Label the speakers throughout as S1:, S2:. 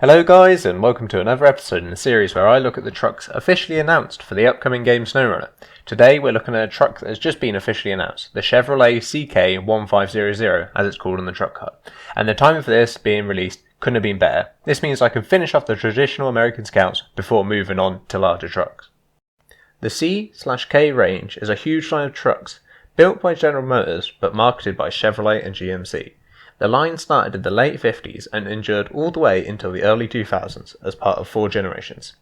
S1: Hello guys, and welcome to another episode in the series where I look at the trucks officially announced for the upcoming game Snowrunner. Today we're looking at a truck that has just been officially announced, the Chevrolet CK1500 as it's called on the truck card. And the timing for this being released couldn't have been better. This means I can finish off the traditional American Scouts before moving on to larger trucks. The C/K range is a huge line of trucks built by General Motors but marketed by Chevrolet and GMC. The line started in the late 50s and endured all the way until the early 2000s as part of 4 generations.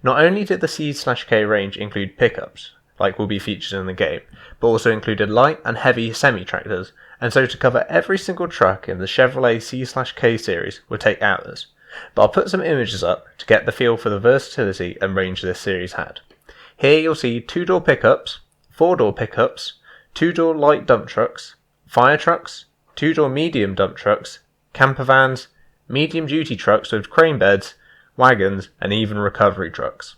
S1: Not only did the C/K range include pickups, like will be featured in the game, but also included light and heavy semi-tractors, and so to cover every single truck in the Chevrolet C/K series would take hours. But I'll put some images up to get the feel for the versatility and range this series had. Here you'll see 2-door pickups, 4-door pickups, 2-door light dump trucks, fire trucks, 2-door medium dump trucks, camper vans, medium duty trucks with crane beds, wagons, and even recovery trucks.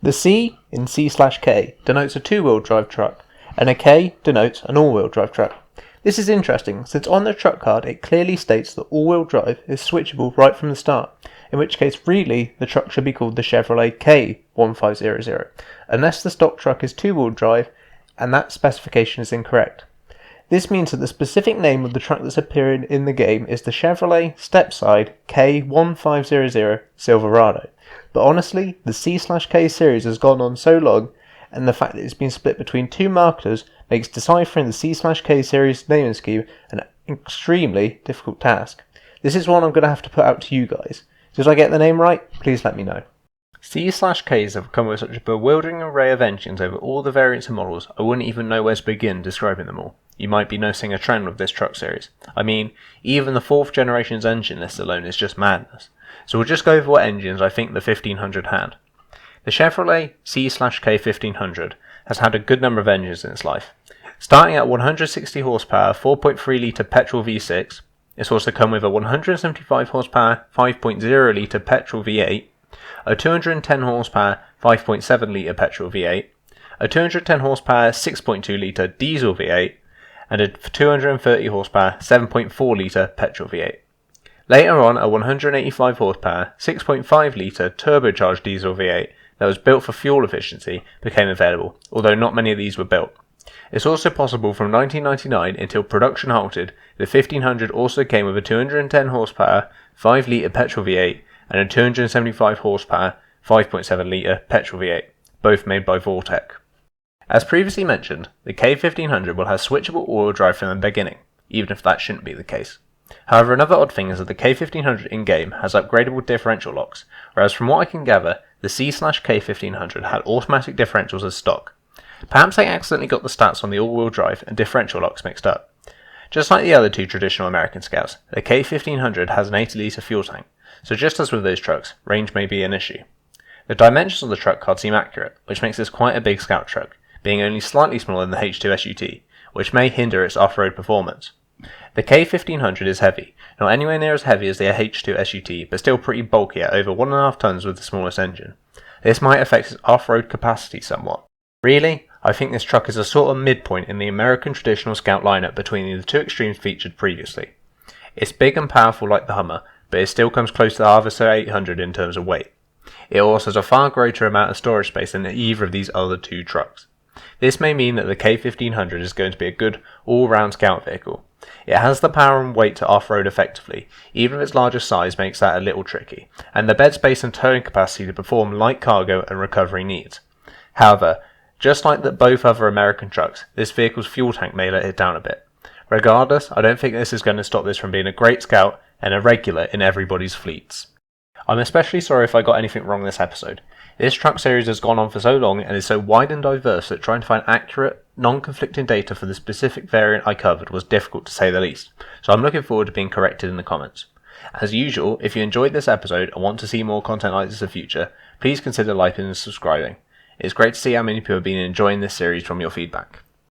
S1: The C in C/K denotes a 2-wheel drive truck, and a K denotes an all-wheel drive truck. This is interesting since on the truck card it clearly states that all-wheel drive is switchable right from the start, in which case really the truck should be called the Chevrolet K1500, unless the stock truck is 2-wheel drive and that specification is incorrect. This means that the specific name of the truck that's appearing in the game is the Chevrolet Stepside K1500 Silverado. But honestly, the C/K series has gone on so long, and the fact that it's been split between 2 marketers makes deciphering the C/K series naming scheme an extremely difficult task. This is one I'm going to have to put out to you guys. Did I get the name right? Please let me know. C/Ks have come with such a bewildering array of engines over all the variants and models, I wouldn't even know where to begin describing them all. You might be noticing a trend with this truck series. I mean, even the 4th generation's engine list alone is just madness. So we'll just go over what engines I think the 1500 had. The Chevrolet C/K 1500 has had a good number of engines in its life. Starting at 160 horsepower 4.3 litre petrol V6, it's also come with a 175 horsepower 5.0 litre petrol V8, a 210 horsepower 5.7 litre petrol V8, a 210 horsepower 6.2 litre diesel V8, and a 230 horsepower 7.4 litre petrol V8. Later on, a 185 horsepower 6.5 litre turbocharged diesel V8 that was built for fuel efficiency became available, although not many of these were built. It's also possible from 1999 until production halted, the 1500 also came with a 210 horsepower 5 litre petrol V8 and a 275 horsepower 5.7 litre petrol V8, both made by Vortec. As previously mentioned, the K1500 will have switchable all-wheel drive from the beginning, even if that shouldn't be the case. However, another odd thing is that the K1500 in-game has upgradable differential locks, whereas from what I can gather, the C/K 1500 had automatic differentials as stock. Perhaps I accidentally got the stats on the all-wheel drive and differential locks mixed up. Just like the other 2 traditional American Scouts, the K1500 has an 80 litre fuel tank, so just as with those trucks, range may be an issue. The dimensions of the truck card seem accurate, which makes this quite a big Scout truck, being only slightly smaller than the H2 SUT, which may hinder its off-road performance. The K1500 is heavy, not anywhere near as heavy as the H2 SUT, but still pretty bulky at over 1.5 tons with the smallest engine. This might affect its off-road capacity somewhat. Really, I think this truck is a sort of midpoint in the American traditional Scout lineup between the 2 extremes featured previously. It's big and powerful like the Hummer, but it still comes close to the Harvester 800 in terms of weight. It also has a far greater amount of storage space than either of these other 2 trucks. This may mean that the K1500 is going to be a good all-round Scout vehicle. It has the power and weight to off-road effectively, even if its larger size makes that a little tricky, and the bed space and towing capacity to perform light cargo and recovery needs. However, just like both other American trucks, this vehicle's fuel tank may let it down a bit. Regardless, I don't think this is going to stop this from being a great Scout and a regular in everybody's fleets. I'm especially sorry if I got anything wrong this episode. This truck series has gone on for so long and is so wide and diverse that trying to find accurate, non-conflicting data for the specific variant I covered was difficult to say the least, so I'm looking forward to being corrected in the comments. As usual, if you enjoyed this episode and want to see more content like this in the future, please consider liking and subscribing. It's great to see how many people have been enjoying this series from your feedback.